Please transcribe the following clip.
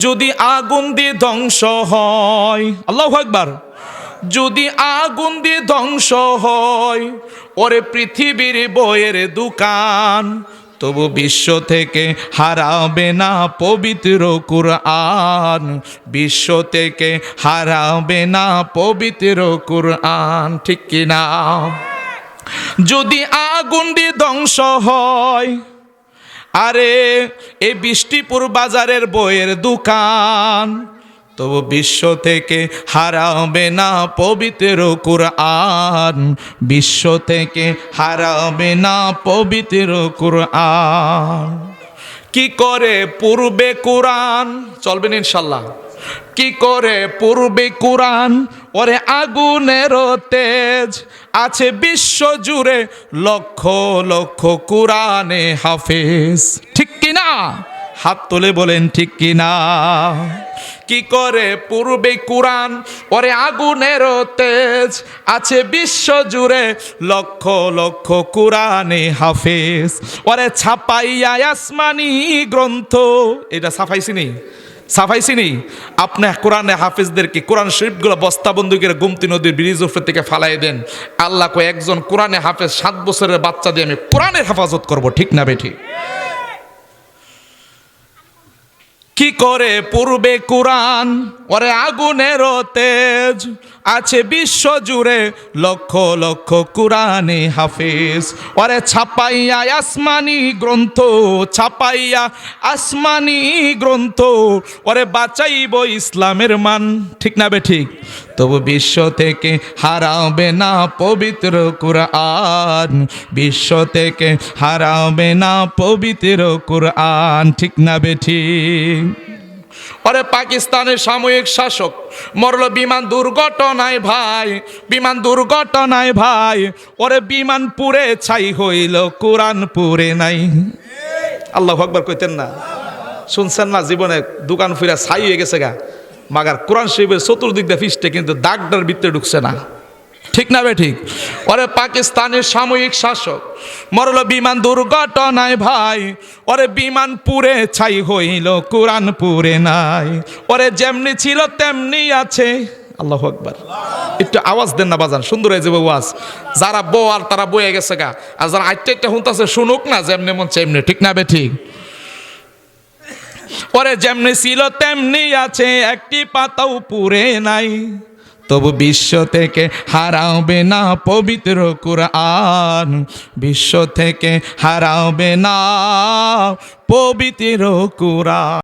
যদি আগুন দিয়ে ধ্বংস হয়, আল্লাহু আকবার, যদি আগুন দিয়ে ধ্বংস হয় ওরে পৃথিবীর বইয়ের দোকান, তবু বিশ্ব থেকে হারাবে না পবিত্র কুরআন, বিশ্ব থেকে হারাবে না পবিত্র কুরআন, ঠিক কিনা? যদি আগুন দিয়ে ধ্বংস হয়, আরে এই বৃষ্টিপুর বাজারের বইয়ের দোকান, তবু বিশ্ব থেকে হারাবে না পবিত্র কুরআন, বিশ্ব থেকে হারাবে না পবিত্র কুরআন। কি করে পূর্বে কোরআন চলবেন ইনশাল্লাহ, কি করে পূর্বে কোরআন, ওরে আগুনের তেজ আছে বিশ্ব জুড়ে, লক্ষ লক্ষ কোরআনে হাফেজ, ঠিক কিনা? হাত তুলে বলেন ঠিক কিনা? কি করে পূর্বে কোরআন, ওরে আগুনের তেজ আছে বিশ্ব জুড়ে, লক্ষ লক্ষ কোরআনে হাফেজ, ওরে ছাপাইয়া আসমানি গ্রন্থ। এটা ছাপাইছিনি, সাফাইছিনি আপনি কোরআনে হাফেজদেরকে কোরআন শরীফগুলো বস্তাবন্দি করে গোমতী নদীর ব্রিজ উপর থেকে ফালাই দেন। আল্লাহ কয় একজন কোরআনে হাফেজ 7 বছরের বাচ্চা দিয়ে আমি কোরআনের হেফাজত করব, ঠিক না বেঠিক? কি করে পূর্বে কোরআন, ওরে আগুনের তেজ আছে বিশ্ব জুড়ে, লক্ষ লক্ষ কোরআনে হাফেজ, ওরে ছাপাইয়া আসমানি গ্রন্থ, ছাপাইয়া আসমানি গ্রন্থ, ওরে বাঁচাইব ইসলামের মান, ঠিক না বেঠিক? তবু বিশ্ব থেকে হারাবে না পবিত্র কুরআন, বিশ্ব থেকে হারাবে না পবিত্র কুরআন, ঠিক না বেঠিক? ওরে পাকিস্তানের সাময়িক শাসক মরল বিমান দুর্ঘটনায় ভাই, বিমান দুর্ঘটনায় ভাই, ওরে বিমান পুড়ে ছাই হইল, কোরআন পুড়ে নাই। আল্লাহু আকবার কইতেন না? শুনছেন না? জীবনে দোকান ফিরা ছাই হয়ে গেছে গা, মাগার কোরআন শরীফের চতুর্দিক দিয়ে ফিসটে, কিন্তু দাগটার ভিতরে ঢুকছে না, ঠিক না বেঠিক? ওরে পাকিস্তানের সাময়িক শাসক মরল বিমান দুর্ঘটনায় ভাই, ওরে বিমান পুড়ে ছাই হইল, কোরআন পুড়ে নাই, ওরে যেমনি ছিল তেমনি আছে। আল্লাহু আকবার, একটু আওয়াজ দেন না বাজান, সুন্দর হয়ে যাবে ওয়াজ। যারা আর তারা বয়ে গেছে গা, আর যারা একটা শুনতেছে শুনুক না, যেমনি মন চেমনি, ঠিক না বেঠিক? ওরে যেমনি ছিল তেমনি আছে, একটি পাতাও পুড়ে নাই, তবু বিশ্ব থেকে হারাবে না পবিত্র কুরআন, বিশ্ব থেকে হারাবে না পবিত্র কুরআন।